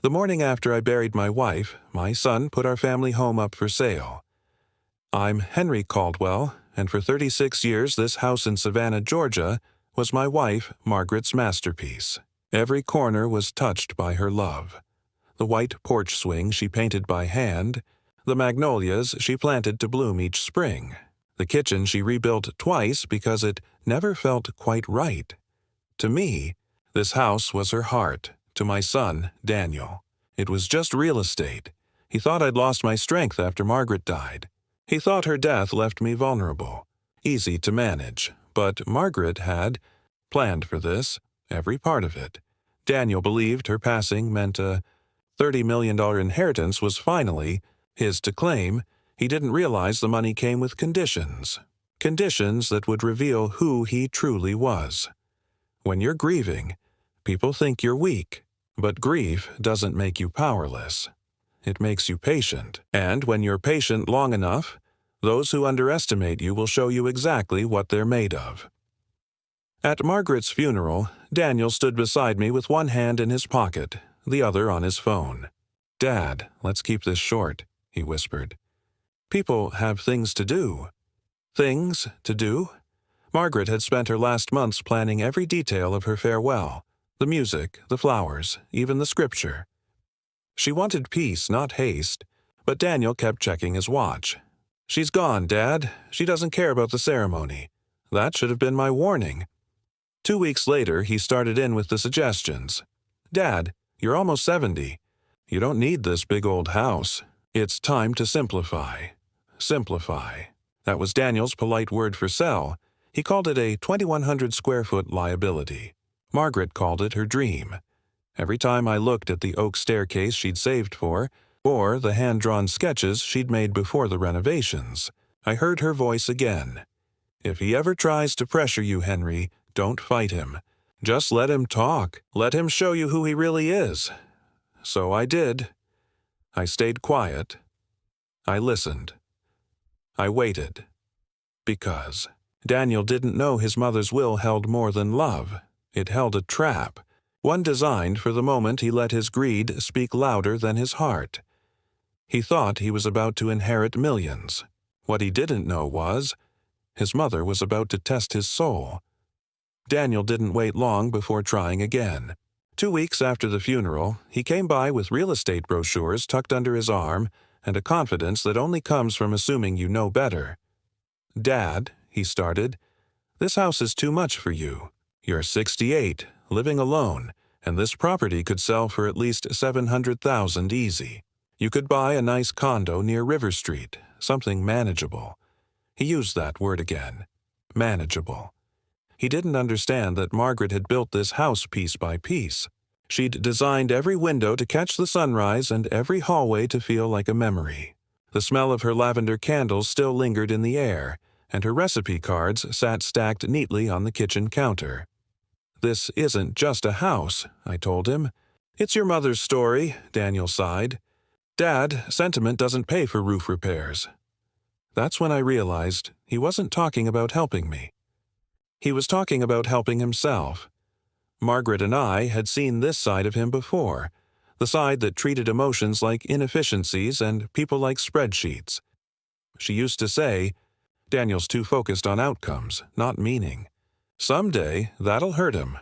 The morning after I buried my wife, my son put our family home up for sale. I'm Henry Caldwell, and for 36 years this house in Savannah, Georgia, was my wife, Margaret's masterpiece. Every corner was touched by her love. The white porch swing she painted by hand, the magnolias she planted to bloom each spring, the kitchen she rebuilt twice because it never felt quite right. To me, this house was her heart. To my son, Daniel, it was just real estate. He thought I'd lost my strength after Margaret died. He thought her death left me vulnerable, easy to manage, but Margaret had planned for this, every part of it. Daniel believed her passing meant a $30 million inheritance was finally his to claim. He didn't realize the money came with conditions that would reveal who he truly was. When you're grieving, people think you're weak, but grief doesn't make you powerless. It makes you patient, and when you're patient long enough, those who underestimate you will show you exactly what they're made of. At Margaret's funeral, Daniel stood beside me with one hand in his pocket, the other on his phone. "Dad, let's keep this short," he whispered. "People have things to do." Things to do? Margaret had spent her last months planning every detail of her farewell, the music, the flowers, even the scripture. She wanted peace, not haste, but Daniel kept checking his watch. "She's gone, Dad. She doesn't care about the ceremony." That should have been my warning. 2 weeks later, he started in with the suggestions. "Dad, you're almost 70. You don't need this big old house. It's time to simplify." Simplify. That was Daniel's polite word for sell. He called it a 2,100 square foot liability. Margaret called it her dream. Every time I looked at the oak staircase she'd saved for, or the hand-drawn sketches she'd made before the renovations, I heard her voice again. "If he ever tries to pressure you, Henry, don't fight him. Just let him talk. Let him show you who he really is." So I did. I stayed quiet. I listened. I waited. Because Daniel didn't know his mother's will held more than love. It held a trap, one designed for the moment he let his greed speak louder than his heart. He thought he was about to inherit millions. What he didn't know was, his mother was about to test his soul. Daniel didn't wait long before trying again. 2 weeks after the funeral, he came by with real estate brochures tucked under his arm and a confidence that only comes from assuming you know better. "Dad," he started, "this house is too much for you. You're 68, living alone, and this property could sell for at least $700,000 easy. You could buy a nice condo near River Street, something manageable." He used that word again. Manageable. He didn't understand that Margaret had built this house piece by piece. She'd designed every window to catch the sunrise and every hallway to feel like a memory. The smell of her lavender candles still lingered in the air, and her recipe cards sat stacked neatly on the kitchen counter. "This isn't just a house," I told him. "It's your mother's story," Daniel sighed. "Dad, sentiment doesn't pay for roof repairs." That's when I realized he wasn't talking about helping me. He was talking about helping himself. Margaret and I had seen this side of him before, the side that treated emotions like inefficiencies and people like spreadsheets. She used to say, "Daniel's too focused on outcomes, not meaning. Someday, that'll hurt him."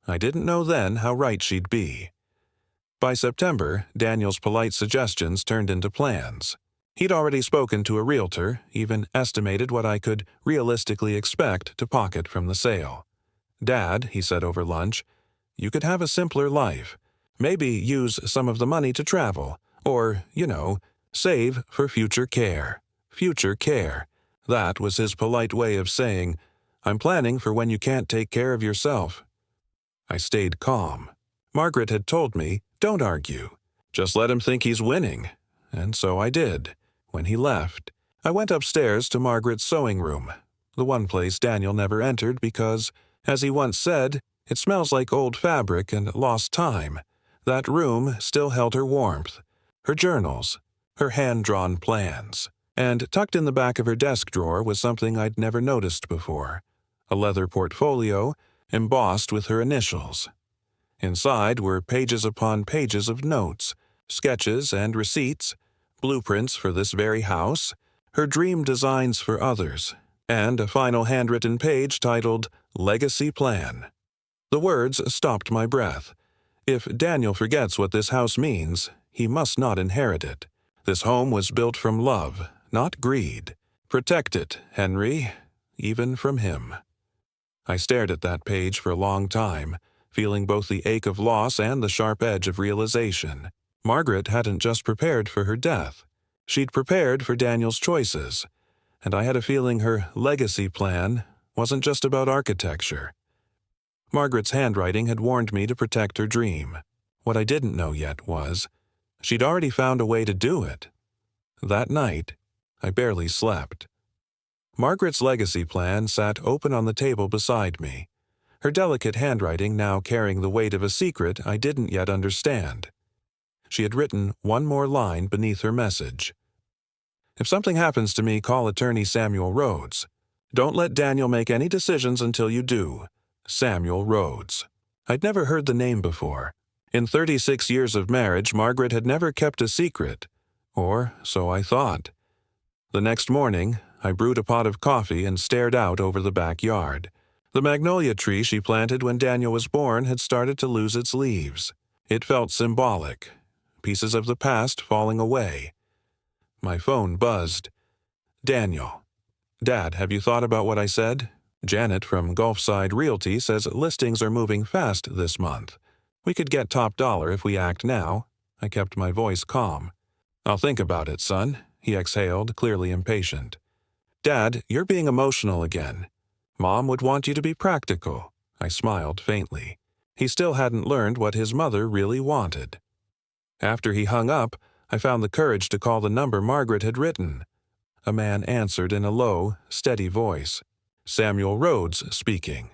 I didn't know then how right she'd be. By September, Daniel's polite suggestions turned into plans. He'd already spoken to a realtor, even estimated what I could realistically expect to pocket from the sale. "Dad," he said over lunch, "you could have a simpler life. Maybe use some of the money to travel, or, save for future care." Future care. That was his polite way of saying, "I'm planning for when you can't take care of yourself." I stayed calm. Margaret had told me, "Don't argue. Just let him think he's winning." And so I did. When he left, I went upstairs to Margaret's sewing room, the one place Daniel never entered because, as he once said, it smells like old fabric and lost time. That room still held her warmth, her journals, her hand-drawn plans. And tucked in the back of her desk drawer was something I'd never noticed before, a leather portfolio embossed with her initials. Inside were pages upon pages of notes, sketches and receipts, blueprints for this very house, her dream designs for others, and a final handwritten page titled Legacy Plan. The words stopped my breath. If Daniel forgets what this house means, he must not inherit it. This home was built from love, not greed. Protect it, Henry, even from him. I stared at that page for a long time, feeling both the ache of loss and the sharp edge of realization. Margaret hadn't just prepared for her death. She'd prepared for Daniel's choices, and I had a feeling her legacy plan wasn't just about architecture. Margaret's handwriting had warned me to protect her dream. What I didn't know yet was, she'd already found a way to do it. That night, I barely slept. Margaret's legacy plan sat open on the table beside me, her delicate handwriting now carrying the weight of a secret I didn't yet understand. She had written one more line beneath her message. If something happens to me, call attorney Samuel Rhodes. Don't let Daniel make any decisions until you do. Samuel Rhodes. I'd never heard the name before. In 36 years of marriage, Margaret had never kept a secret, or so I thought. The next morning, I brewed a pot of coffee and stared out over the backyard. The magnolia tree she planted when Daniel was born had started to lose its leaves. It felt symbolic, pieces of the past falling away. My phone buzzed. Daniel. Dad, have you thought about what I said? Janet from Gulfside Realty says listings are moving fast this month. We could get top dollar if we act now. I kept my voice calm. I'll think about it, son, he exhaled, clearly impatient. Dad, you're being emotional again. Mom would want you to be practical. I smiled faintly. He still hadn't learned what his mother really wanted. After he hung up, I found the courage to call the number Margaret had written. A man answered in a low, steady voice. Samuel Rhodes speaking.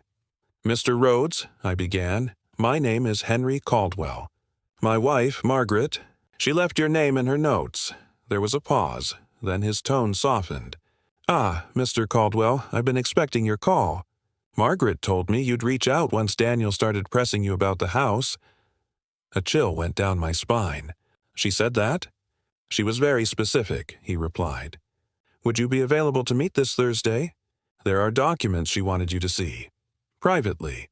Mr. Rhodes, I began, my name is Henry Caldwell. My wife, Margaret, she left your name in her notes. There was a pause, then his tone softened. Ah, Mr. Caldwell, I've been expecting your call. Margaret told me you'd reach out once Daniel started pressing you about the house. A chill went down my spine. She said that? She was very specific, he replied. Would you be available to meet this Thursday? There are documents she wanted you to see. Privately.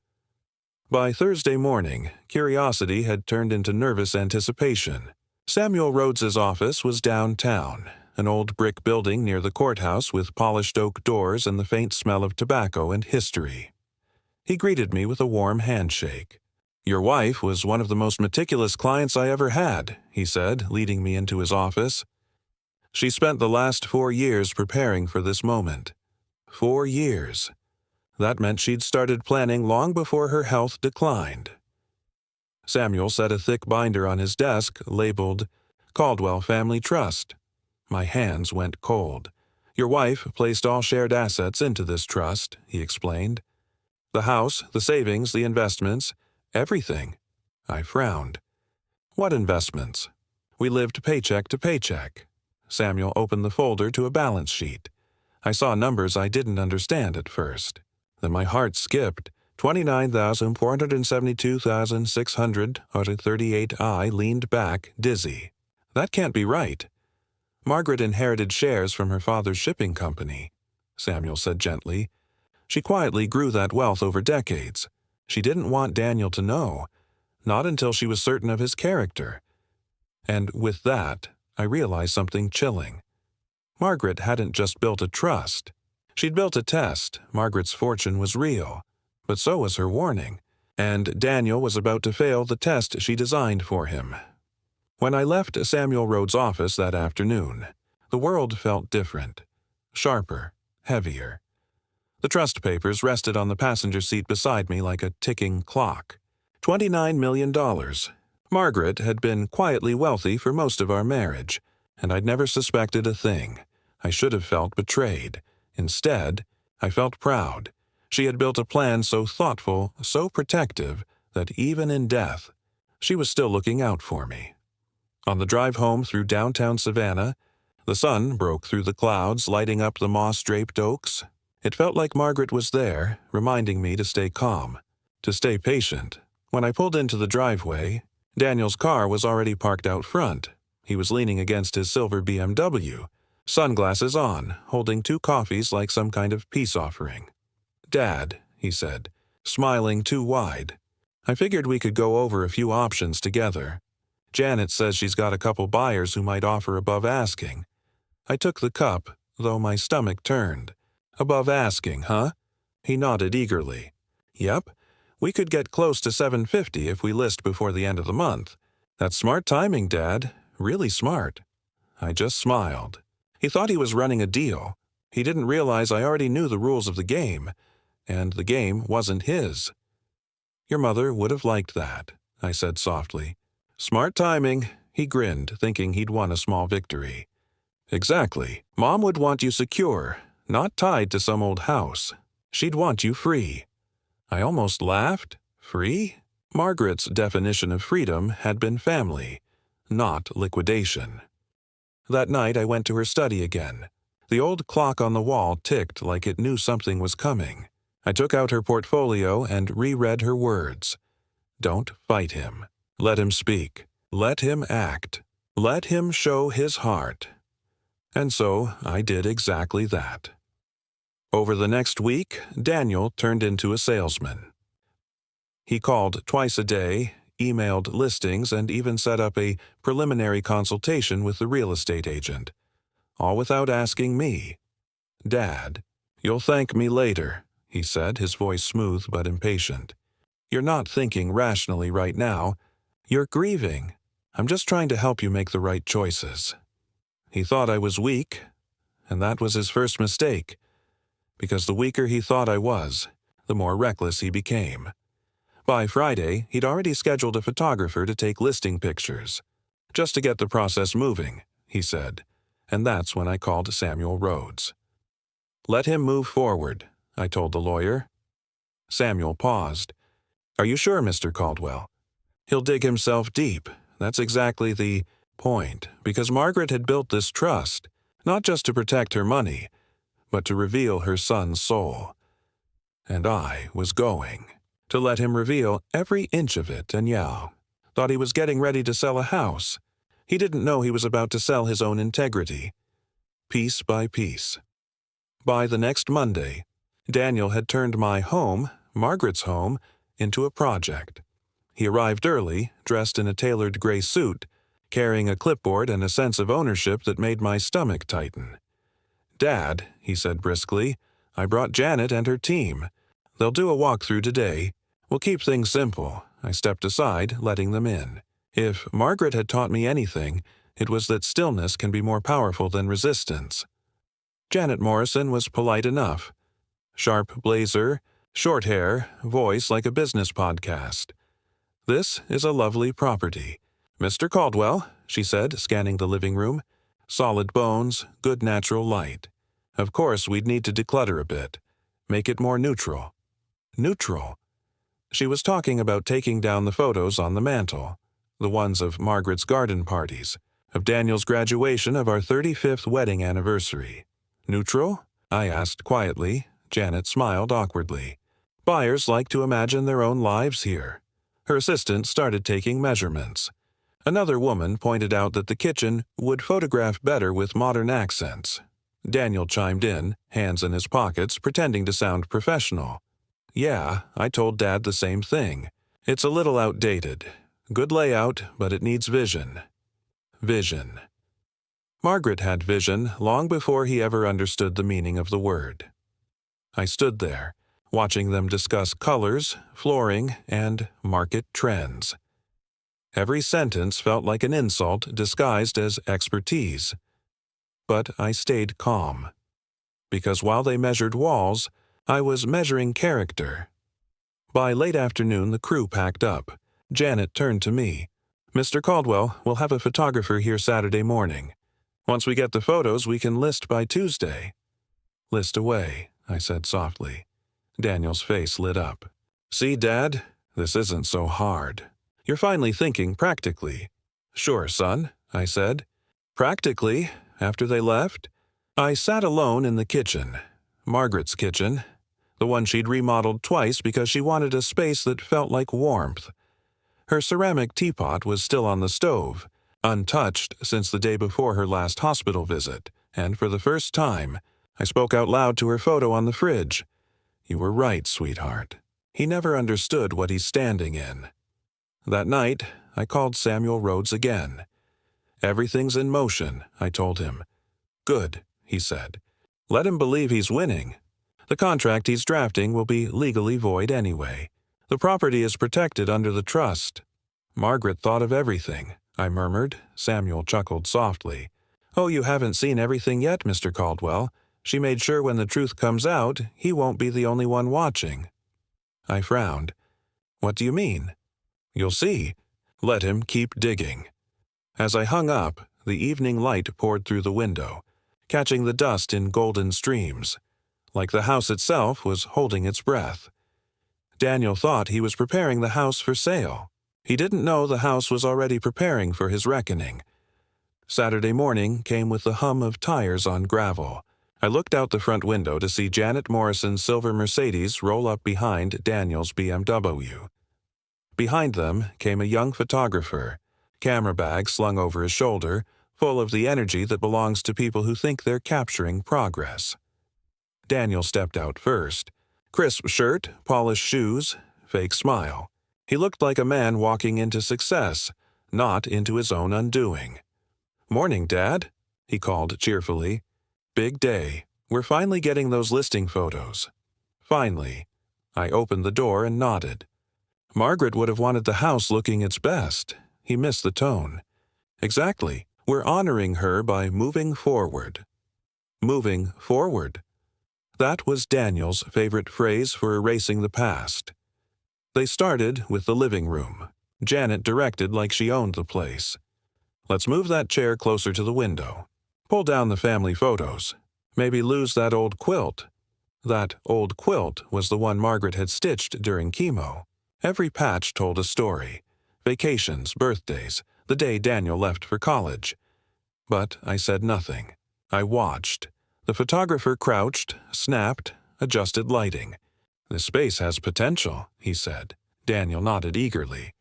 By Thursday morning, curiosity had turned into nervous anticipation. Samuel Rhodes's office was downtown, an old brick building near the courthouse with polished oak doors and the faint smell of tobacco and history. He greeted me with a warm handshake. Your wife was one of the most meticulous clients I ever had, he said, leading me into his office. She spent the last 4 years preparing for this moment. 4 years. That meant she'd started planning long before her health declined. Samuel set a thick binder on his desk, labeled Caldwell Family Trust. My hands went cold. Your wife placed all shared assets into this trust, he explained. The house, the savings, the investments, everything. I frowned. What investments? We lived paycheck to paycheck. Samuel opened the folder to a balance sheet. I saw numbers I didn't understand at first. Then my heart skipped. 29,472,638. I leaned back, dizzy. That can't be right. Margaret inherited shares from her father's shipping company, Samuel said gently. She quietly grew that wealth over decades. She didn't want Daniel to know, not until she was certain of his character. And with that, I realized something chilling. Margaret hadn't just built a trust. She'd built a test. Margaret's fortune was real, but so was her warning. And Daniel was about to fail the test she designed for him. When I left Samuel Rhodes' office that afternoon, the world felt different, sharper, heavier. The trust papers rested on the passenger seat beside me like a ticking clock. $29 million. Margaret had been quietly wealthy for most of our marriage, and I'd never suspected a thing. I should have felt betrayed. Instead, I felt proud. She had built a plan so thoughtful, so protective, that even in death, she was still looking out for me. On the drive home through downtown Savannah, the sun broke through the clouds, lighting up the moss-draped oaks. It felt like Margaret was there, reminding me to stay calm, to stay patient, When I pulled into the driveway, Daniel's car was already parked out front. He was leaning against his silver BMW, sunglasses on, holding 2 coffees like some kind of peace offering. "Dad," he said, smiling too wide. "I figured we could go over a few options together. Janet says she's got a couple buyers who might offer above asking." I took the cup, though my stomach turned. "Above asking, huh?" He nodded eagerly. "Yep. We could get close to $750 if we list before the end of the month. That's smart timing, Dad. Really smart." I just smiled. He thought he was running a deal. He didn't realize I already knew the rules of the game, and the game wasn't his. "Your mother would have liked that," I said softly. "Smart timing," he grinned, thinking he'd won a small victory. "Exactly. Mom would want you secure, not tied to some old house. She'd want you free." I almost laughed. Free? Margaret's definition of freedom had been family, not liquidation. That night I went to her study again. The old clock on the wall ticked like it knew something was coming. I took out her portfolio and reread her words. Don't fight him. Let him speak. Let him act. Let him show his heart. And so I did exactly that. Over the next week, Daniel turned into a salesman. He called twice a day, emailed listings, and even set up a preliminary consultation with the real estate agent, all without asking me. "Dad, you'll thank me later," he said, his voice smooth but impatient. "You're not thinking rationally right now. You're grieving. I'm just trying to help you make the right choices." He thought I was weak, and that was his first mistake, because the weaker he thought I was, the more reckless he became. By Friday, he'd already scheduled a photographer to take listing pictures, just to get the process moving, he said, and that's when I called Samuel Rhodes. "Let him move forward," I told the lawyer. Samuel paused. "Are you sure, Mr. Caldwell? He'll dig himself deep. That's exactly the point, because Margaret had built this trust, not just to protect her money, but to reveal her son's soul. And I was going to let him reveal every inch of it, and thought he was getting ready to sell a house. He didn't know he was about to sell his own integrity, piece by piece. By the next Monday, Daniel had turned my home, Margaret's home, into a project. He arrived early, dressed in a tailored gray suit, carrying a clipboard and a sense of ownership that made my stomach tighten. "Dad," he said briskly, "I brought Janet and her team. They'll do a walkthrough today. We'll keep things simple." I stepped aside, letting them in. If Margaret had taught me anything, it was that stillness can be more powerful than resistance. Janet Morrison was polite enough. Sharp blazer, short hair, voice like a business podcast. "This is a lovely property. Mr. Caldwell," she said, scanning the living room. "Solid bones, good natural light. Of course, we'd need to declutter a bit. Make it more neutral." Neutral? She was talking about taking down the photos on the mantel, the ones of Margaret's garden parties, of Daniel's graduation, of our 35th wedding anniversary. "Neutral?" I asked quietly. Janet smiled awkwardly. "Buyers like to imagine their own lives here." Her assistant started taking measurements. Another woman pointed out that the kitchen would photograph better with modern accents. Daniel chimed in, hands in his pockets, pretending to sound professional. "Yeah, I told Dad the same thing. It's a little outdated. Good layout, but it needs vision." Vision. Margaret had vision long before he ever understood the meaning of the word. I stood there, watching them discuss colors, flooring, and market trends. Every sentence felt like an insult disguised as expertise. But I stayed calm. Because while they measured walls, I was measuring character. By late afternoon, the crew packed up. Janet turned to me. "Mr. Caldwell, we'll have a photographer here Saturday morning. Once we get the photos, we can list by Tuesday." "List away," I said softly. Daniel's face lit up. "See, Dad, this isn't so hard. You're finally thinking practically." "Sure, son," I said. Practically, after they left, I sat alone in the kitchen, Margaret's kitchen, the one she'd remodeled twice because she wanted a space that felt like warmth, Her ceramic teapot was still on the stove, untouched since the day before her last hospital visit, and for the first time, I spoke out loud to her photo on the fridge. "You were right, sweetheart." He never understood what he's standing in. That night, I called Samuel Rhodes again. "Everything's in motion," I told him. "Good," he said. "Let him believe he's winning. The contract he's drafting will be legally void anyway. The property is protected under the trust." "Margaret thought of everything," I murmured. Samuel chuckled softly. "Oh, you haven't seen everything yet, Mr. Caldwell. She made sure when the truth comes out, he won't be the only one watching." I frowned. "What do you mean?" "You'll see. Let him keep digging." As I hung up, the evening light poured through the window, catching the dust in golden streams, like the house itself was holding its breath. Daniel thought he was preparing the house for sale. He didn't know the house was already preparing for his reckoning. Saturday morning came with the hum of tires on gravel. I looked out the front window to see Janet Morrison's silver Mercedes roll up behind Daniel's BMW. Behind them came a young photographer, camera bag slung over his shoulder, full of the energy that belongs to people who think they're capturing progress. Daniel stepped out first. Crisp shirt, polished shoes, fake smile. He looked like a man walking into success, not into his own undoing. "Morning, Dad," he called cheerfully. "Big day. We're finally getting those listing photos." "Finally." I opened the door and nodded. "Margaret would have wanted the house looking its best." He missed the tone. "Exactly. We're honoring her by moving forward." Moving forward. That was Daniel's favorite phrase for erasing the past. They started with the living room. Janet directed like she owned the place. "Let's move that chair closer to the window. Pull down the family photos. Maybe lose that old quilt." That old quilt was the one Margaret had stitched during chemo. Every patch told a story. Vacations, birthdays, the day Daniel left for college. But I said nothing. I watched. The photographer crouched, snapped, adjusted lighting. "This space has potential," he said. Daniel nodded eagerly.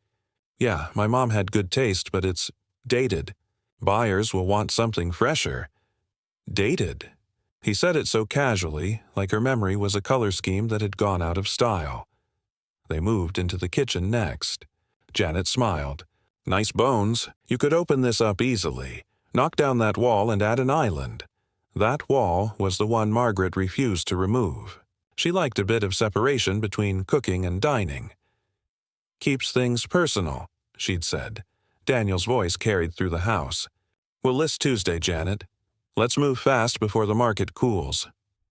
"Yeah, my mom had good taste, but it's dated. Buyers will want something fresher." "Dated?" He said it so casually, like her memory was a color scheme that had gone out of style. They moved into the kitchen next. Janet smiled. "Nice bones. You could open this up easily. Knock down that wall and add an island." That wall was the one Margaret refused to remove. She liked a bit of separation between cooking and dining. "Keeps things personal," she'd said. Daniel's voice carried through the house. "We'll list Tuesday, Janet. Let's move fast before the market cools."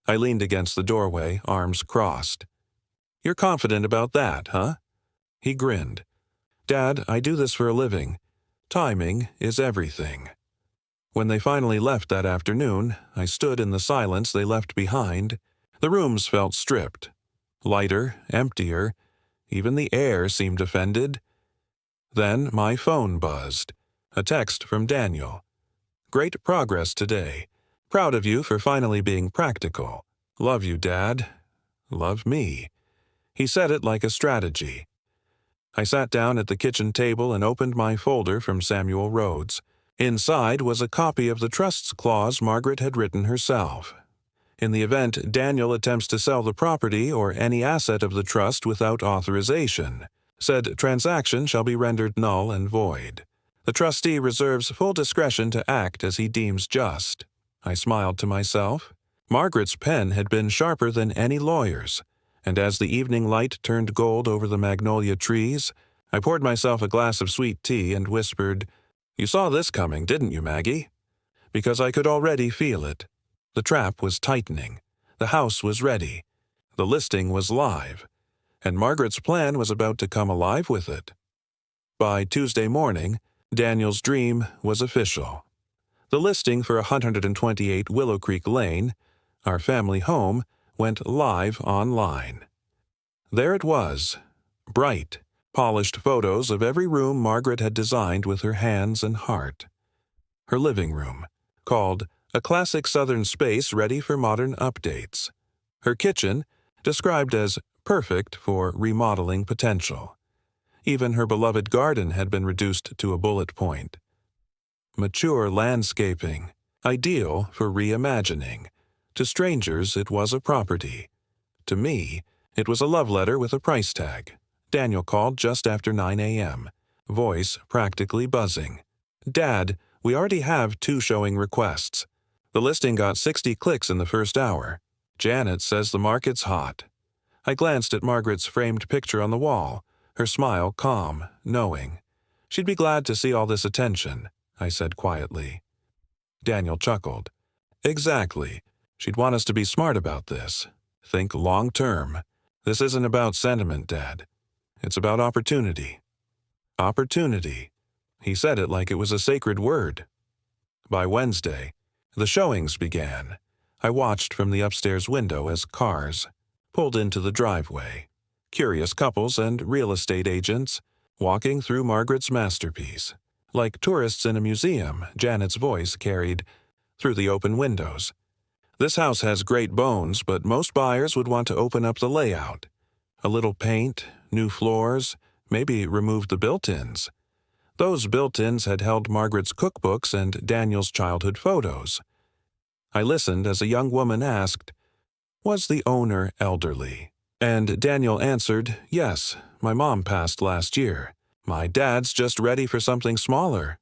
I leaned against the doorway, arms crossed. "You're confident about that, huh?" He grinned. "Dad, I do this for a living. Timing is everything." When they finally left that afternoon, I stood in the silence they left behind. The rooms felt stripped. Lighter, emptier. Even the air seemed offended. Then my phone buzzed. A text from Daniel. "Great progress today. Proud of you for finally being practical. Love you, Dad. Love me." He said it like a strategy. I sat down at the kitchen table and opened my folder from Samuel Rhodes. Inside was a copy of the trust's clause Margaret had written herself. In the event Daniel attempts to sell the property or any asset of the trust without authorization, said transaction shall be rendered null and void. The trustee reserves full discretion to act as he deems just. I smiled to myself. Margaret's pen had been sharper than any lawyer's, and as the evening light turned gold over the magnolia trees, I poured myself a glass of sweet tea and whispered, "You saw this coming, didn't you, Maggie?" Because I could already feel it. The trap was tightening. The house was ready. The listing was live. And Margaret's plan was about to come alive with it. By Tuesday morning, Daniel's dream was official. The listing for 128 Willow Creek Lane, our family home, went live online. There it was, bright, polished photos of every room Margaret had designed with her hands and heart. Her living room, called a classic southern space ready for modern updates. Her kitchen, described as perfect for remodeling potential. Even her beloved garden had been reduced to a bullet point. Mature landscaping, ideal for reimagining. To strangers, it was a property. To me, it was a love letter with a price tag. Daniel called just after 9 a.m., voice practically buzzing. "Dad, we already have 2 showing requests. The listing got 60 clicks in the first hour. Janet says the market's hot." I glanced at Margaret's framed picture on the wall, her smile calm, knowing. "She'd be glad to see all this attention," I said quietly. Daniel chuckled. "Exactly. She'd want us to be smart about this. Think long term. This isn't about sentiment, Dad. It's about opportunity." Opportunity. He said it like it was a sacred word. By Wednesday, the showings began. I watched from the upstairs window as cars pulled into the driveway. Curious couples and real estate agents walking through Margaret's masterpiece. Like tourists in a museum, Janet's voice carried through the open windows. "This house has great bones, but most buyers would want to open up the layout. A little paint, new floors, maybe remove the built-ins." Those built-ins had held Margaret's cookbooks and Daniel's childhood photos. I listened as a young woman asked, "Was the owner elderly?" And Daniel answered, "Yes, my mom passed last year. My dad's just ready for something smaller."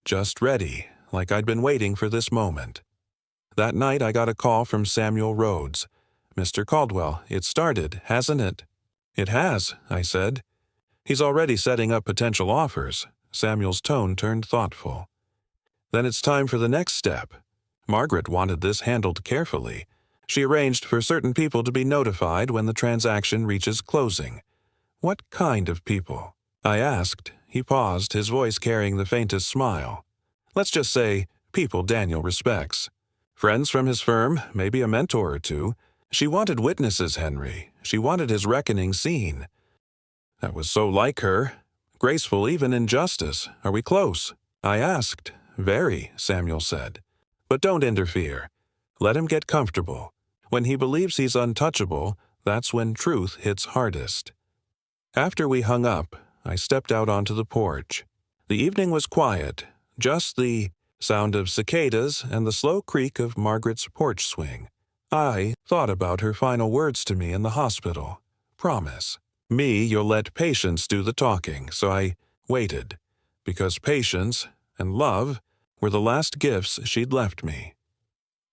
Just ready, like I'd been waiting for this moment. That night I got a call from Samuel Rhodes. "Mr. Caldwell, it started, hasn't it?" "It has," I said. "He's already setting up potential offers." Samuel's tone turned thoughtful. "Then it's time for the next step." Margaret wanted this handled carefully. She arranged for certain people to be notified when the transaction reaches closing. "What kind of people?" I asked. He paused, his voice carrying the faintest smile. "Let's just say, people Daniel respects. Friends from his firm, maybe a mentor or 2. She wanted witnesses, Henry. She wanted his reckoning seen." That was so like her. Graceful even in justice. "Are we close?" I asked. "Very," Samuel said. "But don't interfere. Let him get comfortable. When he believes he's untouchable, that's when truth hits hardest." After we hung up, I stepped out onto the porch. The evening was quiet, just the sound of cicadas and the slow creak of Margaret's porch swing. I thought about her final words to me in the hospital. Promise. Me, you'll let patience do the talking, so I waited, because patience and love were the last gifts she'd left me.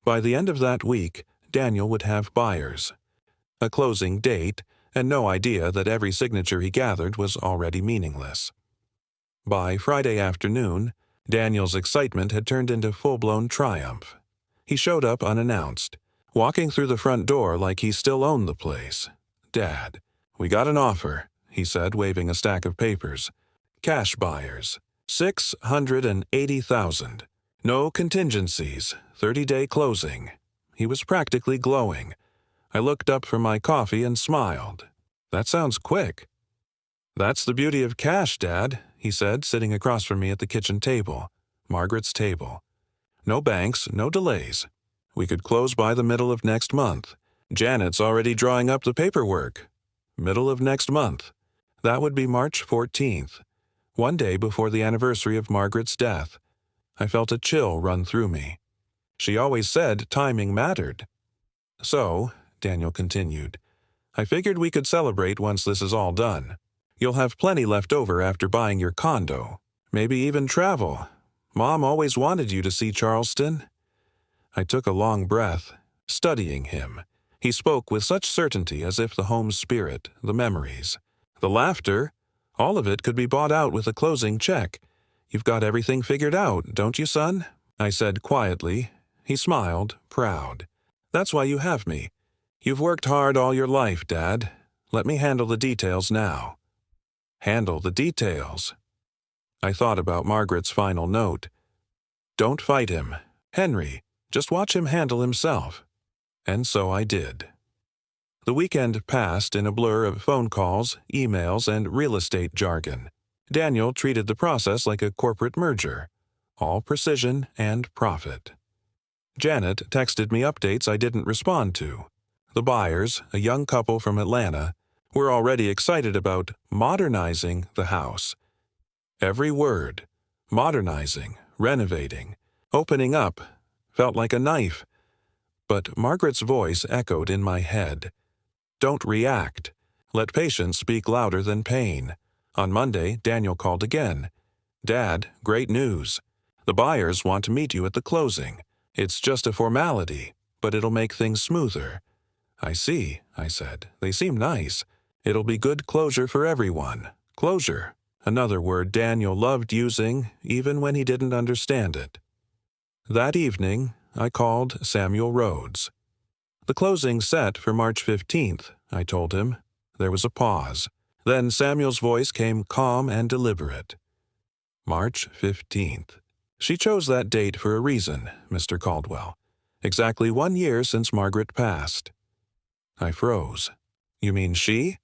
By the end of that week, Daniel would have buyers, a closing date, and no idea that every signature he gathered was already meaningless. By Friday afternoon, Daniel's excitement had turned into full-blown triumph. He showed up unannounced, walking through the front door like he still owned the place. "Dad, we got an offer," he said, waving a stack of papers. "Cash buyers. $680,000. No contingencies. 30-day closing." He was practically glowing. I looked up from my coffee and smiled. "That sounds quick." "That's the beauty of cash, Dad," he said, sitting across from me at the kitchen table, Margaret's table. "No banks, no delays. We could close by the middle of next month. Janet's already drawing up the paperwork. Middle of next month. That would be March 14th, one day before the anniversary of Margaret's death." I felt a chill run through me. She always said timing mattered. "So," Daniel continued, "I figured we could celebrate once this is all done. You'll have plenty left over after buying your condo. Maybe even travel. Mom always wanted you to see Charleston." I took a long breath, studying him. He spoke with such certainty as if the home spirit, the memories, the laughter, all of it could be bought out with a closing check. "You've got everything figured out, don't you, son?" I said quietly. He smiled, proud. "That's why you have me. You've worked hard all your life, Dad. Let me handle the details now." Handle the details. I thought about Margaret's final note. "Don't fight him. Henry, just watch him handle himself." And so I did. The weekend passed in a blur of phone calls, emails, and real estate jargon. Daniel treated the process like a corporate merger, all precision and profit. Janet texted me updates I didn't respond to. The buyers, a young couple from Atlanta, We're already excited about modernizing the house. Every word, modernizing, renovating, opening up, felt like a knife. But Margaret's voice echoed in my head. Don't react. Let patience speak louder than pain. On Monday, Daniel called again. Dad, great news. The buyers want to meet you at the closing. It's just a formality, but it'll make things smoother. I see, I said. They seem nice. It'll be good closure for everyone. Closure. Another word Daniel loved using, even when he didn't understand it. That evening, I called Samuel Rhodes. The closing set for March 15th, I told him. There was a pause. Then Samuel's voice came calm and deliberate. March 15th. She chose that date for a reason, Mr. Caldwell. Exactly 1 year since Margaret passed. I froze. You mean she?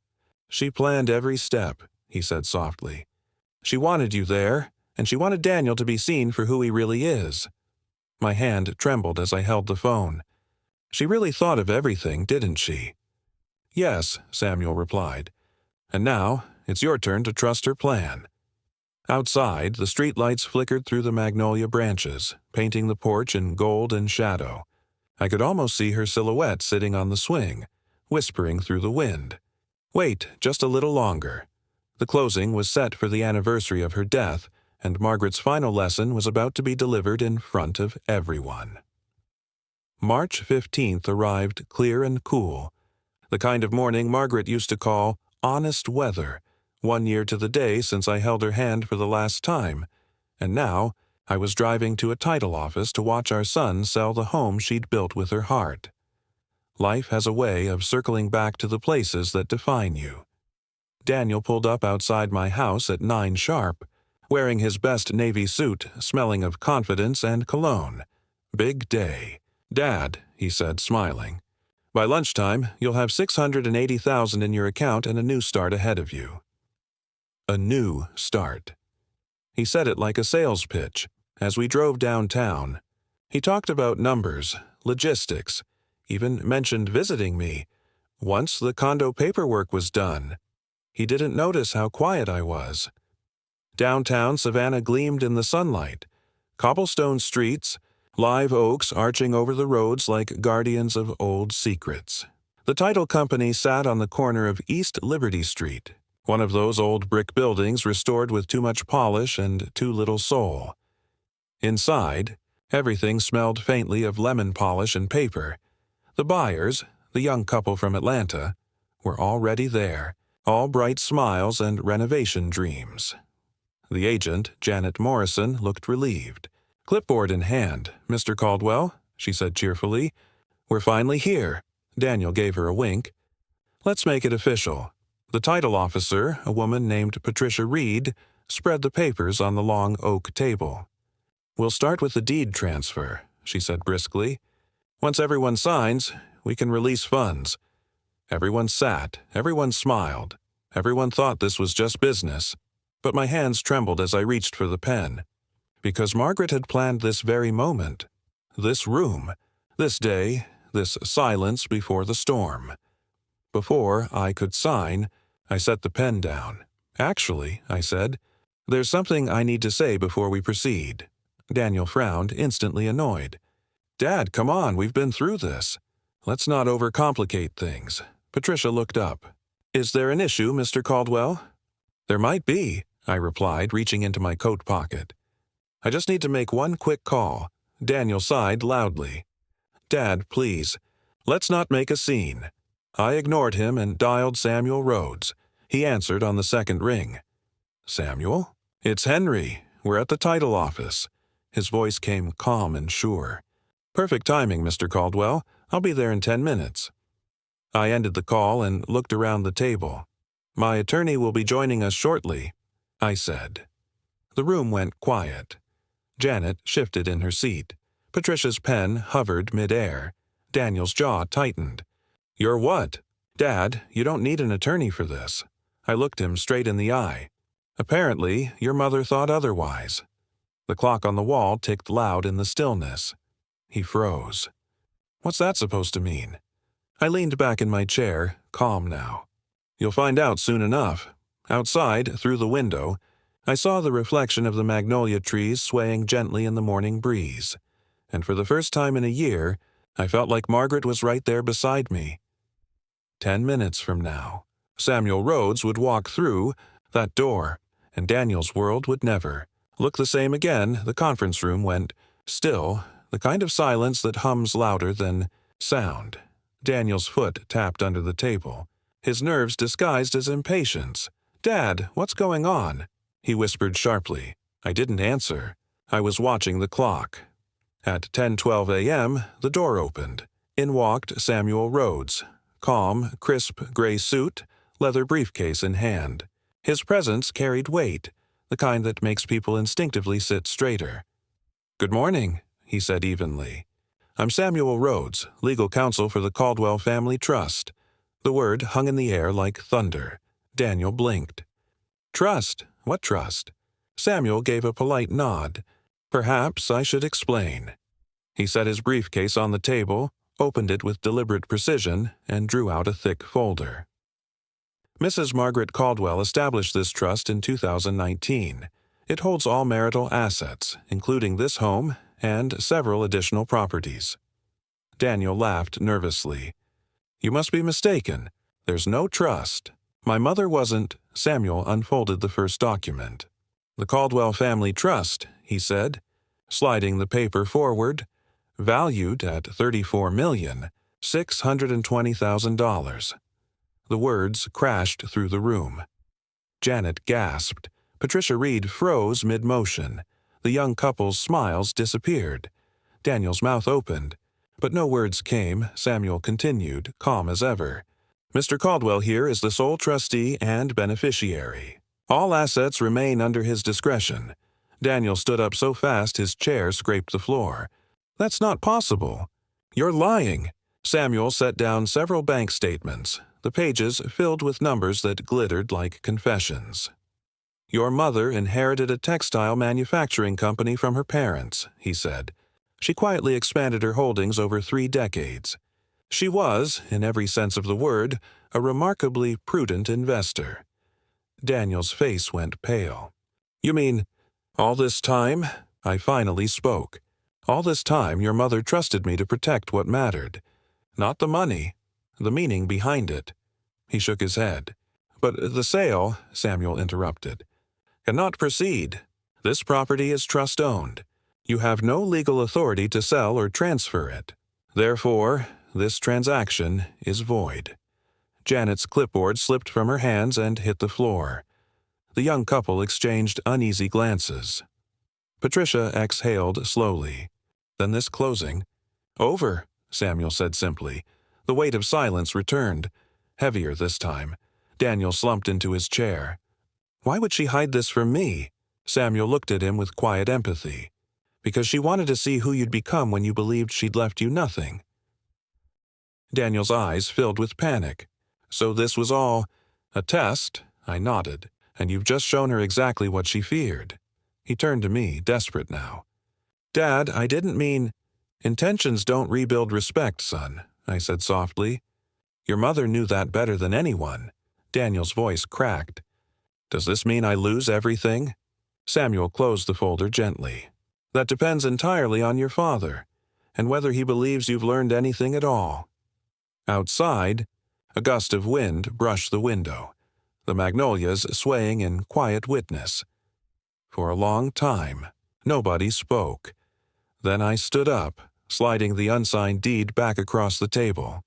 She planned every step, he said softly. She wanted you there, and she wanted Daniel to be seen for who he really is. My hand trembled as I held the phone. She really thought of everything, didn't she? Yes, Samuel replied. And now, it's your turn to trust her plan. Outside, the streetlights flickered through the magnolia branches, painting the porch in gold and shadow. I could almost see her silhouette sitting on the swing, whispering through the wind. Wait just a little longer. The closing was set for the anniversary of her death, and Margaret's final lesson was about to be delivered in front of everyone. March 15th arrived clear and cool, the kind of morning Margaret used to call honest weather, 1 year to the day since I held her hand for the last time, and now I was driving to a title office to watch our son sell the home she'd built with her heart. Life has a way of circling back to the places that define you. Daniel pulled up outside my house at 9 sharp, wearing his best navy suit, smelling of confidence and cologne. Big day. Dad, he said, smiling. By lunchtime, you'll have $680,000 in your account and a new start ahead of you. A new start. He said it like a sales pitch. As we drove downtown, he talked about numbers, logistics, even mentioned visiting me. Once the condo paperwork was done, he didn't notice how quiet I was. Downtown Savannah gleamed in the sunlight. Cobblestone streets, live oaks arching over the roads like guardians of old secrets. The title company sat on the corner of East Liberty Street, one of those old brick buildings restored with too much polish and too little soul. Inside, everything smelled faintly of lemon polish and paper. The buyers, the young couple from Atlanta, were already there, all bright smiles and renovation dreams. The agent, Janet Morrison, looked relieved. Clipboard in hand, Mr. Caldwell, she said cheerfully. We're finally here. Daniel gave her a wink. Let's make it official. The title officer, a woman named Patricia Reed, spread the papers on the long oak table. We'll start with the deed transfer, she said briskly. Once everyone signs, we can release funds. Everyone sat, everyone smiled, everyone thought this was just business. But my hands trembled as I reached for the pen. Because Margaret had planned this very moment, this room, this day, this silence before the storm. Before I could sign, I set the pen down. Actually, I said, there's something I need to say before we proceed. Daniel frowned, instantly annoyed. Dad, come on, we've been through this. Let's not overcomplicate things. Patricia looked up. Is there an issue, Mr. Caldwell? There might be, I replied, reaching into my coat pocket. I just need to make one quick call. Daniel sighed loudly. Dad, please, let's not make a scene. I ignored him and dialed Samuel Rhodes. He answered on the second ring. Samuel? It's Henry. We're at the title office. His voice came calm and sure. Perfect timing, Mr. Caldwell. I'll be there in 10 minutes. I ended the call and looked around the table. My attorney will be joining us shortly, I said. The room went quiet. Janet shifted in her seat. Patricia's pen hovered mid-air. Daniel's jaw tightened. You're what? Dad, you don't need an attorney for this. I looked him straight in the eye. Apparently, your mother thought otherwise. The clock on the wall ticked loud in the stillness. He froze. What's that supposed to mean? I leaned back in my chair, calm now. You'll find out soon enough. Outside, through the window, I saw the reflection of the magnolia trees swaying gently in the morning breeze, and for the first time in a year, I felt like Margaret was right there beside me. 10 minutes from now, Samuel Rhodes would walk through that door, and Daniel's world would never look the same again. The conference room went still, the kind of silence that hums louder than sound. Daniel's foot tapped under the table, his nerves disguised as impatience. "Dad, what's going on?" he whispered sharply. I didn't answer. I was watching the clock. At 10:12 a.m., the door opened. In walked Samuel Rhodes, calm, crisp gray suit, leather briefcase in hand. His presence carried weight, the kind that makes people instinctively sit straighter. "Good morning," he said evenly. "I'm Samuel Rhodes, legal counsel for the Caldwell Family Trust." The word hung in the air like thunder. Daniel blinked. "Trust? What trust?" Samuel gave a polite nod. "Perhaps I should explain." He set his briefcase on the table, opened it with deliberate precision, and drew out a thick folder. Mrs. Margaret Caldwell established this trust in 2019. It holds all marital assets, including this home and several additional properties. Daniel laughed nervously. "You must be mistaken. There's no trust. My mother wasn't." Samuel unfolded the first document. "The Caldwell Family Trust," he said, sliding the paper forward, "valued at $34,620,000. The words crashed through the room. Janet gasped. Patricia Reed froze mid-motion. The young couple's smiles disappeared. Daniel's mouth opened, but no words came. Samuel continued, calm as ever. "Mr. Caldwell here is the sole trustee and beneficiary. All assets remain under his discretion." Daniel stood up so fast his chair scraped the floor. "That's not possible. You're lying." Samuel set down several bank statements, the pages filled with numbers that glittered like confessions. "Your mother inherited a textile manufacturing company from her parents," he said. "She quietly expanded her holdings over 3 decades. She was, in every sense of the word, a remarkably prudent investor." Daniel's face went pale. "You mean, all this time?" I finally spoke. "All this time your mother trusted me to protect what mattered. Not the money, the meaning behind it." He shook his head. "But the sale," Samuel interrupted, "cannot proceed. This property is trust-owned. You have no legal authority to sell or transfer it. Therefore, this transaction is void." Janet's clipboard slipped from her hands and hit the floor. The young couple exchanged uneasy glances. Patricia exhaled slowly. Then this closing. "Over," Samuel said simply. The weight of silence returned, heavier this time. Daniel slumped into his chair. "Why would she hide this from me?" Samuel looked at him with quiet empathy. "Because she wanted to see who you'd become when you believed she'd left you nothing." Daniel's eyes filled with panic. "So this was all a test?" I nodded. "And you've just shown her exactly what she feared." He turned to me, desperate now. "Dad, I didn't mean—" "Intentions don't rebuild respect, son," I said softly. "Your mother knew that better than anyone." Daniel's voice cracked. "Does this mean I lose everything?" Samuel closed the folder gently. "That depends entirely on your father, and whether he believes you've learned anything at all." Outside, a gust of wind brushed the window, the magnolias swaying in quiet witness. For a long time, nobody spoke. Then I stood up, sliding the unsigned deed back across the table.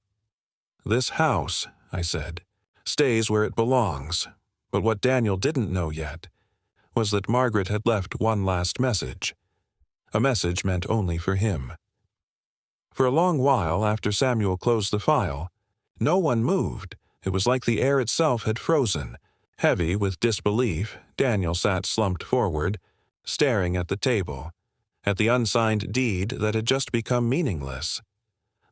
"This house," I said, "stays where it belongs." But what Daniel didn't know yet was that Margaret had left one last message. A message meant only for him. For a long while after Samuel closed the file, no one moved. It was like the air itself had frozen. Heavy with disbelief, Daniel sat slumped forward, staring at the table, at the unsigned deed that had just become meaningless.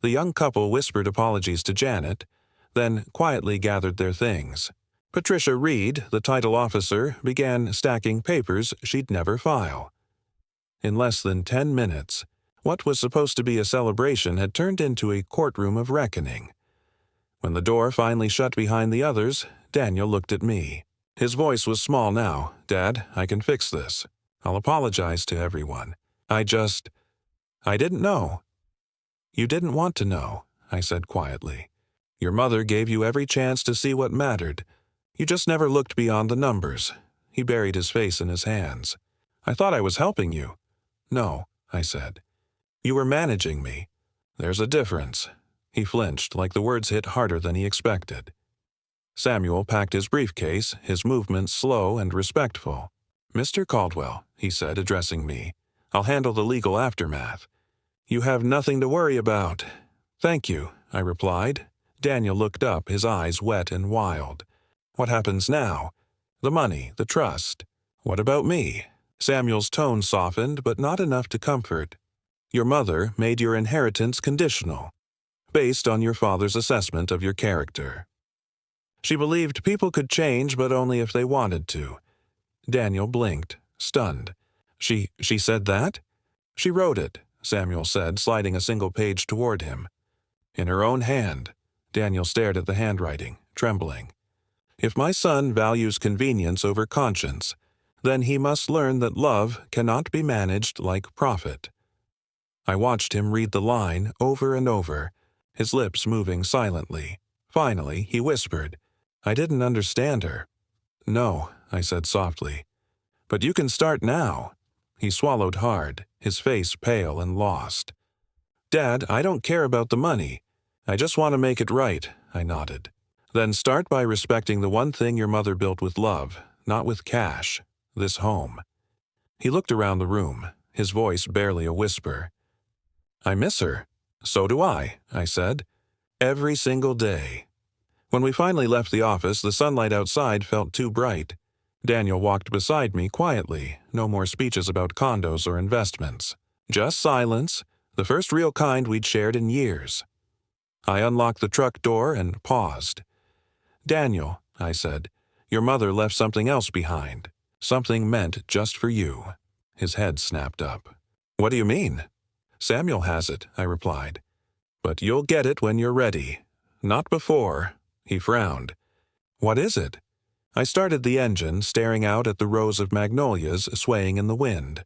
The young couple whispered apologies to Janet, then quietly gathered their things. Patricia Reed, the title officer, began stacking papers she'd never file. In less than 10 minutes, what was supposed to be a celebration had turned into a courtroom of reckoning. When the door finally shut behind the others, Daniel looked at me. His voice was small now. "Dad, I can fix this. I'll apologize to everyone. I didn't know." "You didn't want to know," I said quietly. "Your mother gave you every chance to see what mattered. You just never looked beyond the numbers." He buried his face in his hands. "I thought I was helping you." "No," I said. "You were managing me. There's a difference." He flinched, like the words hit harder than he expected. Samuel packed his briefcase, his movements slow and respectful. "Mr. Caldwell," he said, addressing me, "I'll handle the legal aftermath. You have nothing to worry about." "Thank you," I replied. Daniel looked up, his eyes wet and wild. "What happens now? The money, the trust. What about me?" Samuel's tone softened, but not enough to comfort. "Your mother made your inheritance conditional, based on your father's assessment of your character. She believed people could change, but only if they wanted to." Daniel blinked, stunned. She said that?" "She wrote it," Samuel said, sliding a single page toward him. "In her own hand." Daniel stared at the handwriting, trembling. "If my son values convenience over conscience, then he must learn that love cannot be managed like profit." I watched him read the line over and over, his lips moving silently. Finally, he whispered, "I didn't understand her." "No," I said softly. "But you can start now." He swallowed hard, his face pale and lost. "Dad, I don't care about the money. I just want to make it right," I nodded. "Then start by respecting the one thing your mother built with love, not with cash, this home." He looked around the room, his voice barely a whisper. "I miss her." "So do I," I said. "Every single day." When we finally left the office, the sunlight outside felt too bright. Daniel walked beside me quietly, no more speeches about condos or investments. Just silence, the first real kind we'd shared in years. I unlocked the truck door and paused. "Daniel," I said, "your mother left something else behind. Something meant just for you." His head snapped up. "What do you mean?" "Samuel has it," I replied. "But you'll get it when you're ready. Not before." He frowned. "What is it?" I started the engine, staring out at the rows of magnolias swaying in the wind.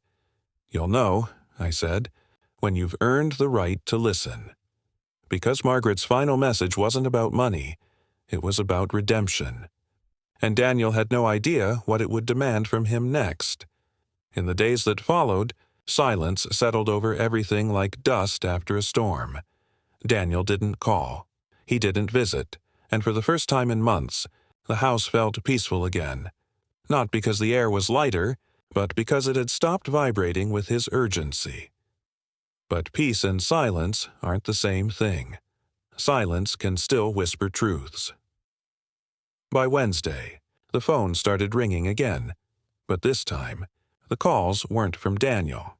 "You'll know," I said, "when you've earned the right to listen." Because Margaret's final message wasn't about money, it was about redemption. And Daniel had no idea what it would demand from him next. In the days that followed, silence settled over everything like dust after a storm. Daniel didn't call. He didn't visit. And for the first time in months, the house felt peaceful again. Not because the air was lighter, but because it had stopped vibrating with his urgency. But peace and silence aren't the same thing. Silence can still whisper truths. By Wednesday, the phone started ringing again. But this time, the calls weren't from Daniel.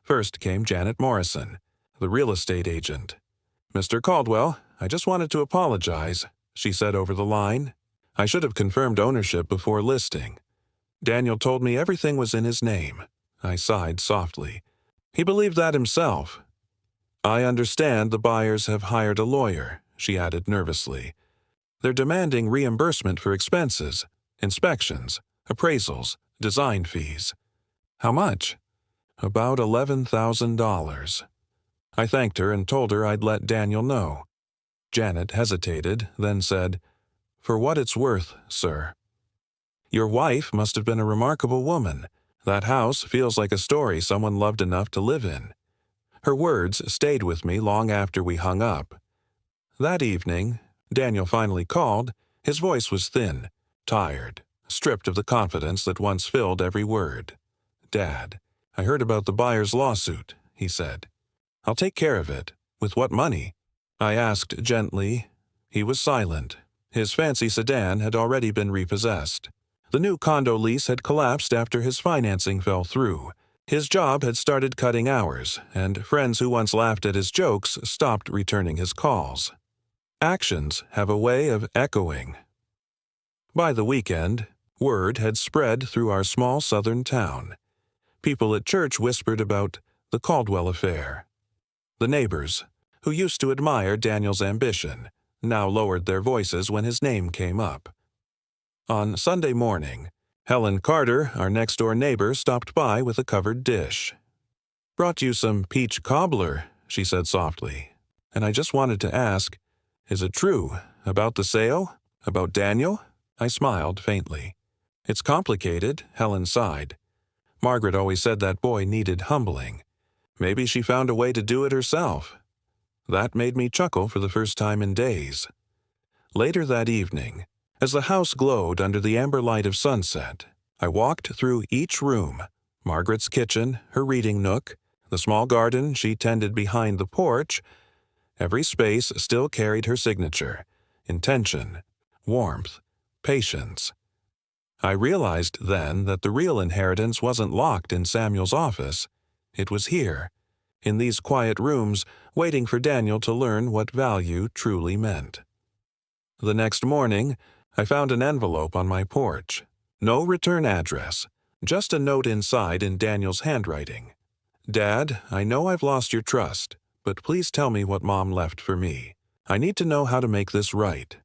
First came Janet Morrison, the real estate agent. "Mr. Caldwell, I just wanted to apologize," she said over the line. "I should have confirmed ownership before listing. Daniel told me everything was in his name." I sighed softly. "He believed that himself." "I understand the buyers have hired a lawyer," she added nervously. "They're demanding reimbursement for expenses, inspections, appraisals, design fees." "How much?" "About $11,000. I thanked her and told her I'd let Daniel know. Janet hesitated, then said, "For what it's worth, sir." "Your wife must have been a remarkable woman. That house feels like a story someone loved enough to live in." Her words stayed with me long after we hung up. That evening, Daniel finally called. His voice was thin, tired, stripped of the confidence that once filled every word. "Dad, I heard about the buyer's lawsuit," he said. "I'll take care of it. With what money?" I asked gently. He was silent. His fancy sedan had already been repossessed. The new condo lease had collapsed after his financing fell through. His job had started cutting hours, and friends who once laughed at his jokes stopped returning his calls. Actions have a way of echoing. By the weekend, word had spread through our small southern town. People at church whispered about the Caldwell affair. The neighbors, who used to admire Daniel's ambition, now lowered their voices when his name came up. On Sunday morning, Helen Carter, our next-door neighbor, stopped by with a covered dish. "Brought you some peach cobbler," she said softly. "And I just wanted to ask, is it true? About the sale? About Daniel?" I smiled faintly. "It's complicated," Helen sighed. "Margaret always said that boy needed humbling. Maybe she found a way to do it herself." That made me chuckle for the first time in days. Later that evening, as the house glowed under the amber light of sunset, I walked through each room: Margaret's kitchen, her reading nook, the small garden she tended behind the porch. Every space still carried her signature: intention, warmth, patience. I realized then that the real inheritance wasn't locked in Samuel's office. It was here, in these quiet rooms, waiting for Daniel to learn what value truly meant. The next morning, I found an envelope on my porch. No return address, just a note inside in Daniel's handwriting. "Dad, I know I've lost your trust, but please tell me what Mom left for me. I need to know how to make this right."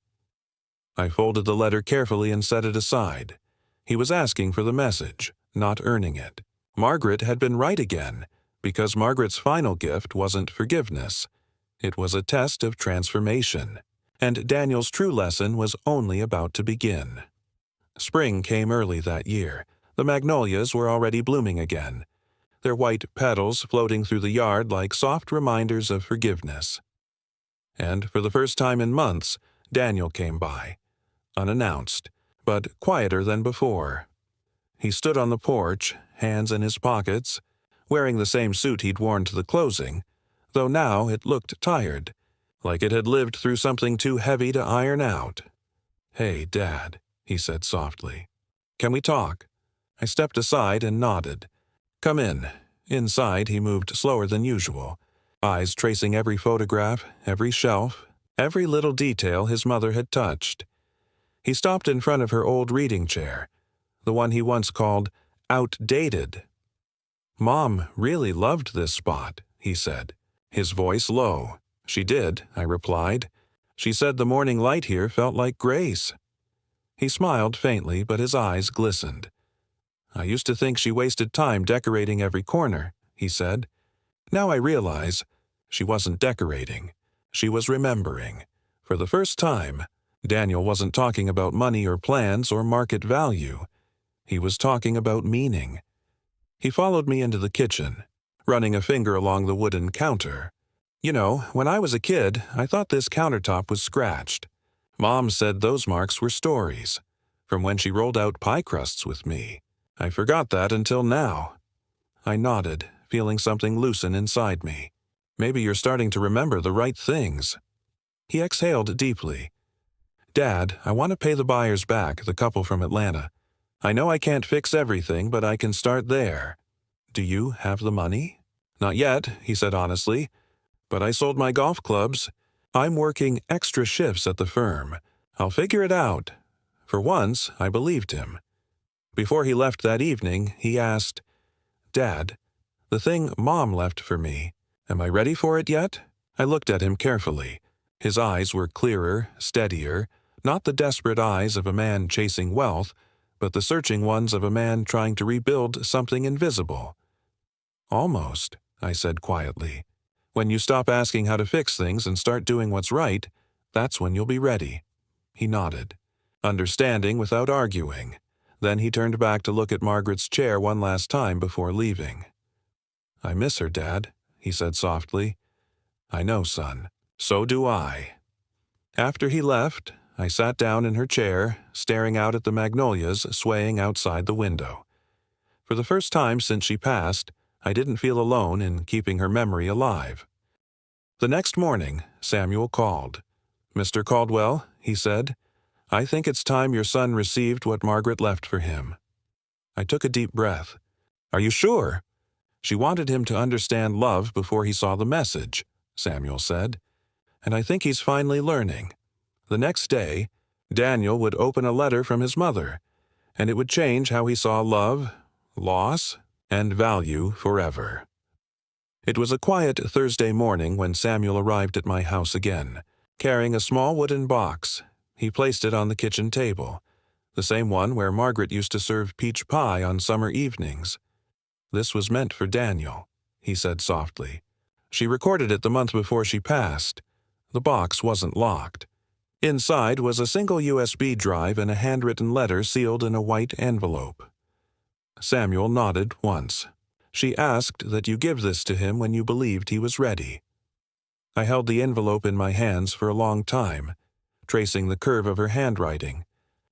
I folded the letter carefully and set it aside. He was asking for the message, not earning it. Margaret had been right again, because Margaret's final gift wasn't forgiveness. It was a test of transformation, and Daniel's true lesson was only about to begin. Spring came early that year. The magnolias were already blooming again, their white petals floating through the yard like soft reminders of forgiveness. And for the first time in months, Daniel came by, unannounced, but quieter than before. He stood on the porch, hands in his pockets, wearing the same suit he'd worn to the closing, though now it looked tired, like it had lived through something too heavy to iron out. "Hey, Dad," he said softly. "Can we talk?" I stepped aside and nodded. "Come in." Inside, he moved slower than usual, eyes tracing every photograph, every shelf, every little detail his mother had touched. He stopped in front of her old reading chair, the one he once called outdated. "Mom really loved this spot," he said, his voice low. "She did," I replied. "She said the morning light here felt like grace." He smiled faintly, but his eyes glistened. "I used to think she wasted time decorating every corner," he said. "Now I realize she wasn't decorating. She was remembering. For the first time, Daniel wasn't talking about money or plans or market value. He was talking about meaning." He followed me into the kitchen, running a finger along the wooden counter. "You know, when I was a kid, I thought this countertop was scratched. Mom said those marks were stories, from when she rolled out pie crusts with me. I forgot that until now." I nodded, feeling something loosen inside me. "Maybe you're starting to remember the right things." He exhaled deeply. "Dad, I want to pay the buyers back, the couple from Atlanta. I know I can't fix everything, but I can start there. Do you have the money?" "Not yet," he said honestly, "but I sold my golf clubs. I'm working extra shifts at the firm. I'll figure it out." For once, I believed him. Before he left that evening, he asked, "Dad, the thing Mom left for me, am I ready for it yet?" I looked at him carefully. His eyes were clearer, steadier, not the desperate eyes of a man chasing wealth, but the searching ones of a man trying to rebuild something invisible. "Almost," I said quietly. "When you stop asking how to fix things and start doing what's right, that's when you'll be ready." He nodded, understanding without arguing. Then he turned back to look at Margaret's chair one last time before leaving. "I miss her, Dad," he said softly. "I know, son. So do I." After he left, I sat down in her chair, staring out at the magnolias swaying outside the window. For the first time since she passed, I didn't feel alone in keeping her memory alive. The next morning, Samuel called. "Mr. Caldwell," he said, "I think it's time your son received what Margaret left for him." I took a deep breath. "Are you sure?" "She wanted him to understand love before he saw the message," Samuel said. "And I think he's finally learning." The next day, Daniel would open a letter from his mother, and it would change how he saw love, loss, and value forever. It was a quiet Thursday morning when Samuel arrived at my house again, carrying a small wooden box. He placed it on the kitchen table. the same one where Margaret used to serve peach pie on summer evenings. "This was meant for Daniel," he said softly. "She recorded it the month before she passed. The box wasn't locked. Inside was a single USB drive and a handwritten letter sealed in a white envelope." Samuel nodded once. "She asked that you give this to him when you believed he was ready." I held the envelope in my hands for a long time, tracing the curve of her handwriting.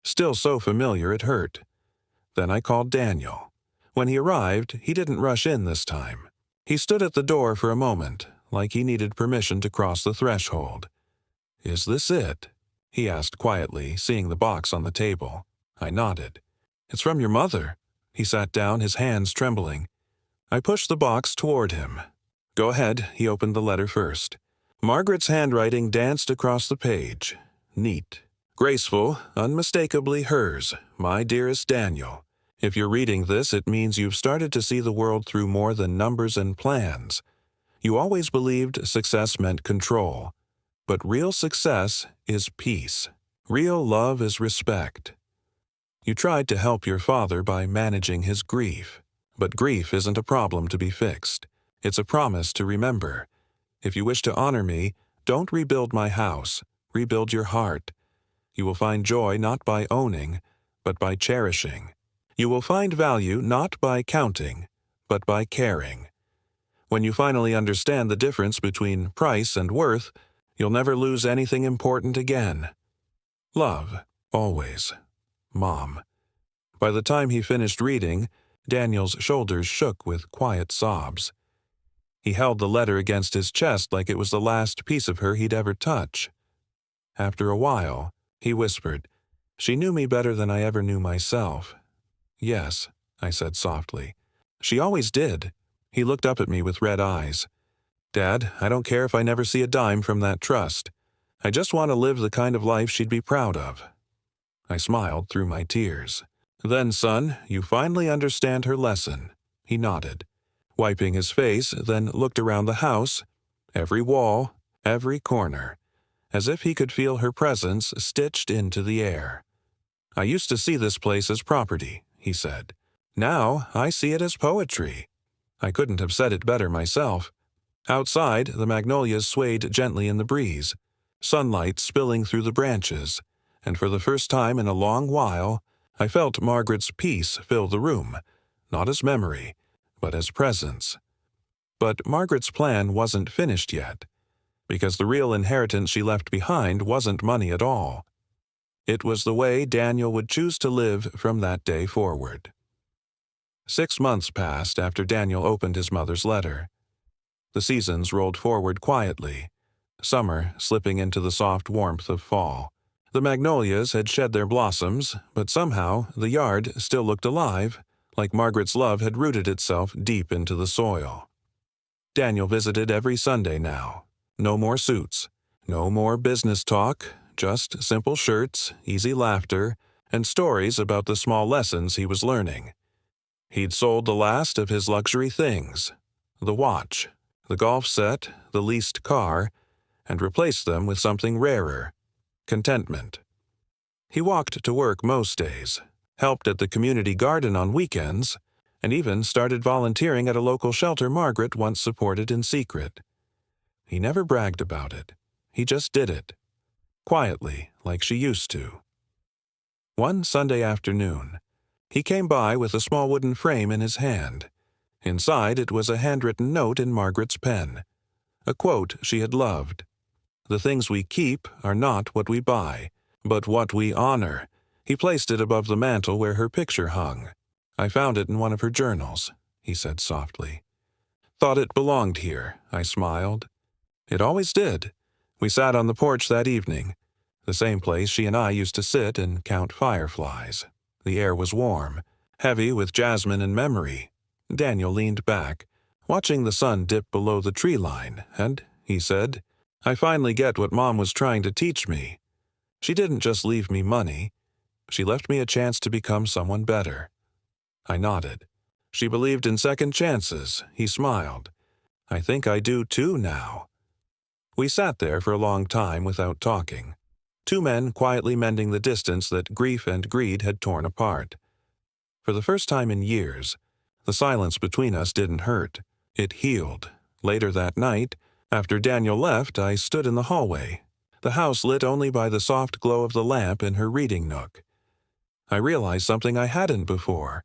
Still so familiar it hurt. Then I called Daniel. When he arrived, he didn't rush in this time. He stood at the door for a moment, like he needed permission to cross the threshold. "Is this it?" he asked quietly, seeing the box on the table. I nodded. "It's from your mother." He sat down, his hands trembling. I pushed the box toward him. "Go ahead," he opened the letter first. Margaret's handwriting danced across the page. Neat. Graceful, unmistakably hers, "My dearest Daniel. If you're reading this, it means you've started to see the world through more than numbers and plans. You always believed success meant control. But real success is peace. Real love is respect. You tried to help your father by managing his grief. But grief isn't a problem to be fixed. It's a promise to remember. If you wish to honor me, don't rebuild my house. Rebuild your heart. You will find joy not by owning, but by cherishing. You will find value not by counting, but by caring. When you finally understand the difference between price and worth, you'll never lose anything important again. Love, always. Mom." By the time he finished reading, Daniel's shoulders shook with quiet sobs. He held the letter against his chest like it was the last piece of her he'd ever touch. After a while, he whispered, "She knew me better than I ever knew myself." "Yes," I said softly. "She always did." He looked up at me with red eyes. "Dad, I don't care if I never see a dime from that trust. I just want to live the kind of life she'd be proud of." I smiled through my tears. "Then, son, you finally understand her lesson." He nodded, wiping his face, then looked around the house, every wall, every corner, as if he could feel her presence stitched into the air. "I used to see this place as property," he said. "Now I see it as poetry." I couldn't have said it better myself. Outside, the magnolias swayed gently in the breeze, sunlight spilling through the branches, and for the first time in a long while, I felt Margaret's peace fill the room, not as memory, but as presence. But Margaret's plan wasn't finished yet, because the real inheritance she left behind wasn't money at all. It was the way Daniel would choose to live from that day forward. 6 months passed after Daniel opened his mother's letter. The seasons rolled forward quietly, summer slipping into the soft warmth of fall. The magnolias had shed their blossoms, but somehow the yard still looked alive, like Margaret's love had rooted itself deep into the soil. Daniel visited every Sunday now. No more suits, no more business talk, just simple shirts, easy laughter, and stories about the small lessons he was learning. He'd sold the last of his luxury things, the watch, the golf set, the leased car, and replaced them with something rarer, contentment. He walked to work most days, helped at the community garden on weekends, and even started volunteering at a local shelter Margaret once supported in secret. He never bragged about it. He just did it, quietly, like she used to. One Sunday afternoon, he came by with a small wooden frame in his hand. Inside it was a handwritten note in Margaret's pen, a quote she had loved. "The things we keep are not what we buy, but what we honor." He placed it above the mantel where her picture hung. "I found it in one of her journals," he said softly. "Thought it belonged here," I smiled. It always did. We sat on the porch that evening, the same place she and I used to sit and count fireflies. The air was warm, heavy with jasmine and memory. Daniel leaned back, watching the sun dip below the tree line, and he said, "I finally get what Mom was trying to teach me. She didn't just leave me money. She left me a chance to become someone better." I nodded. "She believed in second chances," he smiled. "I think I do too now." We sat there for a long time without talking. two men quietly mending the distance that grief and greed had torn apart. For the first time in years, the silence between us didn't hurt. It healed. Later that night, after Daniel left, I stood in the hallway, the house lit only by the soft glow of the lamp in her reading nook. I realized something I hadn't before.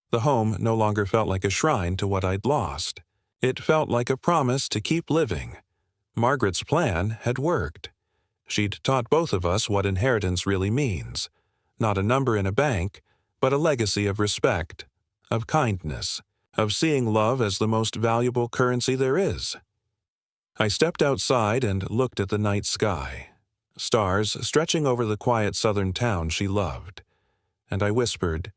The home no longer felt like a shrine to what I'd lost. It felt like a promise to keep living. Margaret's plan had worked. She'd taught both of us what inheritance really means. Not a number in a bank, but a legacy of respect, of kindness, of seeing love as the most valuable currency there is. I stepped outside and looked at the night sky, stars stretching over the quiet southern town she loved. And I whispered,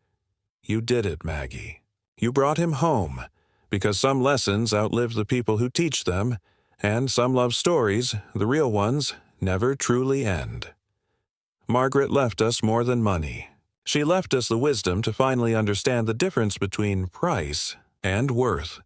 "You did it, Maggie. You brought him home, because some lessons outlive the people who teach them, and some love stories, the real ones, never truly end." Margaret left us more than money. She left us the wisdom to finally understand the difference between price and worth.